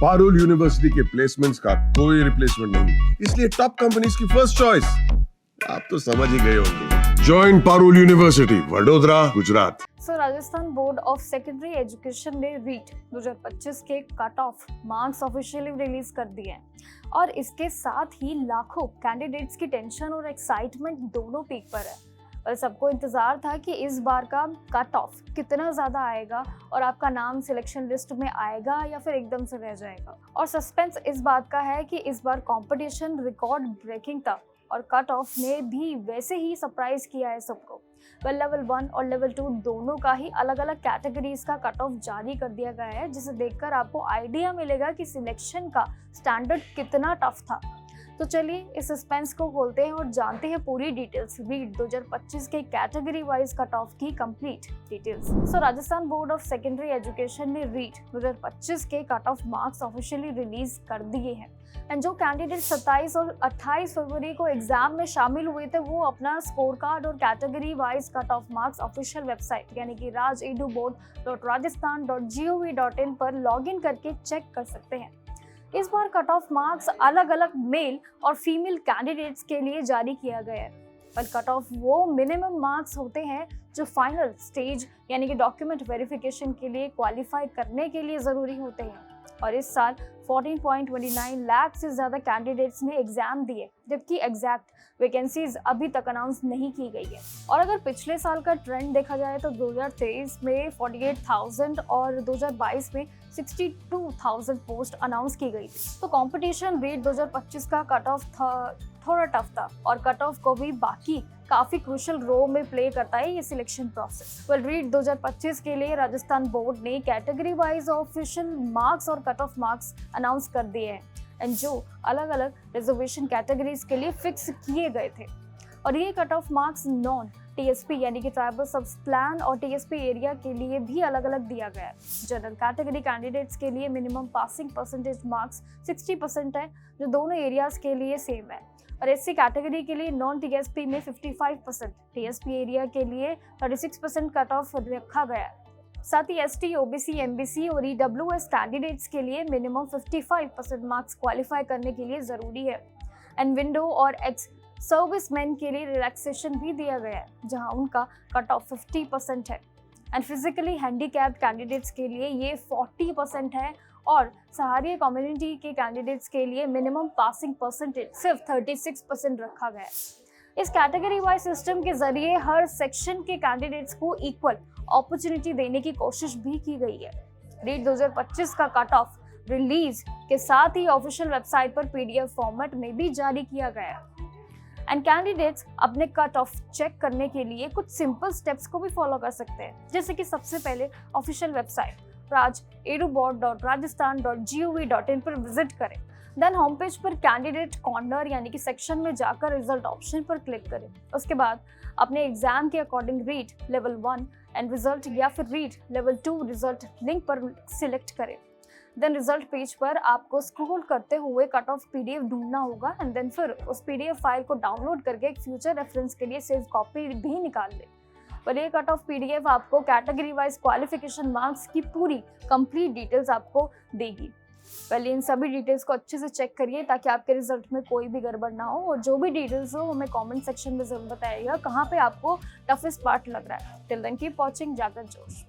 Parul university के placements का कोई रिप्लेसमेंट नहीं, इसलिए टॉप कंपनीज की फर्स्ट चॉइस। आप तो समझ ही गए होंगे। Join Parul university, Vadodara, Gujarat. Rajasthan board of secondary education ने रीट 2025 के cut off marks officially release कर दिए हैं और इसके साथ ही लाखों कैंडिडेट्स की टेंशन और एक्साइटमेंट दोनों पीक पर है। और सबको इंतजार था कि इस बार का कट ऑफ कितना ज़्यादा आएगा और आपका नाम सिलेक्शन लिस्ट में आएगा या फिर एकदम से रह जाएगा। और सस्पेंस इस बात का है कि इस बार कंपटीशन रिकॉर्ड ब्रेकिंग था और कट ऑफ ने भी वैसे ही सरप्राइज किया है सबको। लेवल 1 और लेवल 2 दोनों का ही अलग अलग कैटेगरीज का कट ऑफ जारी कर दिया गया है, जिसे देखकर आपको आइडिया मिलेगा कि सिलेक्शन का स्टैंडर्ड कितना टफ था। तो चलिए इस सस्पेंस को खोलते हैं और जानते हैं पूरी डिटेल्स रीट 2025 के कैटेगरी वाइज कट ऑफ की complete details. Rajasthan board of secondary education ने रीट 2025 के cut off marks officially release कर दिए हैं एंड जो कैंडिडेट 27 और 28 फरवरी को एग्जाम में शामिल हुए थे वो अपना स्कोर कार्ड और category wise cut off marks official website यानी कि rajeduboard.rajasthan.gov.in पर लॉग इन करके चेक कर सकते हैं। इस बार कट ऑफ मार्क्स अलग अलग मेल और फीमेल कैंडिडेट्स के लिए जारी किया गया है, पर कट ऑफ वो मिनिमम मार्क्स होते हैं जो फाइनल स्टेज यानी कि डॉक्यूमेंट वेरिफिकेशन के लिए क्वालिफाई करने के लिए ज़रूरी होते हैं। और इस साल 14.29 लाख से ज़्यादा कैंडिडेट्स ने एग्जाम दिए, जबकि एग्जैक्ट वैकेंसीज अभी तक अनाउंस नहीं की गई है। और अगर पिछले साल का ट्रेंड देखा जाए तो 2023 में 48,000 और 2022 में 62,000 पोस्ट अनाउंस की गई थी। तो कंपटीशन रीट 2025 का कट ऑफ थोड़ा टफ था और कट ऑफ को भी बाकी काफी क्रूशियल रोल में प्ले करता है ये सिलेक्शन प्रोसेस। रीट 2025 के लिए राजस्थान बोर्ड ने कैटेगरी वाइज ऑफिशियल मार्क्स और कट ऑफ मार्क्स अनाउंस कर दिए हैं एंड जो अलग अलग रिजर्वेशन कैटेगरीज के लिए फिक्स किए गए थे। और ये cut off marks non TSP यानी कि ट्राइबल सब्स प्लान और टीएसपी एरिया के लिए भी अलग अलग दिया गया है। जनरल कैटेगरी कैंडिडेट्स के लिए मिनिमम पासिंग परसेंटेज मार्क्स 60% है, जो दोनों एरियाज के लिए सेम है। और एससी कैटेगरी के लिए नॉन टीएसपी में 55%, टीएसपी एरिया के लिए 36% कट ऑफ रखा गया है। साथ ही एसटी, ओबीसी, एमबीसी और ईडब्ल्यूएस कैंडिडेट्स के लिए मिनिमम 55% मार्क्स क्वालिफाई करने के लिए जरूरी है। एंड विंडो और एक्स सर्विसमैन के लिए रिलैक्सेशन भी दिया गया है, जहां उनका कट ऑफ 50% है। एंड फिजिकली हैंडीकैप्ड कैंडिडेट्स के लिए ये 40% है और सहारिया कम्युनिटी के कैंडिडेट्स के लिए मिनिमम पासिंग परसेंटेज सिर्फ 36% रखा गया है। इस कैटेगरी वाइज सिस्टम के जरिए हर सेक्शन के कैंडिडेट्स को इक्वल अपॉर्चुनिटी देने की कोशिश भी की गई है। रीट 2025 का कट ऑफ रिलीज के साथ ही ऑफिशियल वेबसाइट पर पीडीएफ फॉर्मेट में भी जारी किया गया है एंड कैंडिडेट्स अपने कट ऑफ चेक करने के लिए कुछ सिंपल स्टेप्स को भी फॉलो कर सकते हैं, जैसे कि सबसे पहले ऑफिशियल वेबसाइट rajeduboard.rajasthan.gov.in पर विजिट करें। देन होम पेज पर कैंडिडेट कॉर्नर यानी कि सेक्शन में जाकर रिजल्ट ऑप्शन पर क्लिक करें। उसके बाद अपने एग्जाम के according REET level 1 and result या फिर रीट लेवल 2 रिजल्ट लिंक पर सिलेक्ट करें। देन रिजल्ट पेज पर आपको स्क्रॉल करते हुए कट ऑफ पीडीएफ ढूंढना होगा एंड देन फिर उस पीडीएफ फाइल को डाउनलोड करके एक फ्यूचर रेफरेंस के लिए सेव कॉपी भी निकाल लें। पर ये कट ऑफ पीडीएफ आपको कैटेगरी वाइज क्वालिफिकेशन मार्क्स की पूरी कंप्लीट डिटेल्स आपको देगी। पहले इन सभी डिटेल्स को अच्छे से चेक करिए ताकि आपके रिजल्ट में कोई भी गड़बड़ ना हो, और जो भी डिटेल्स हो हमें कमेंट सेक्शन में जरूर बताइएगा कहाँ पे आपको टफेस्ट पार्ट लग रहा है। टिल देन कीप वॉचिंग जागर जोश।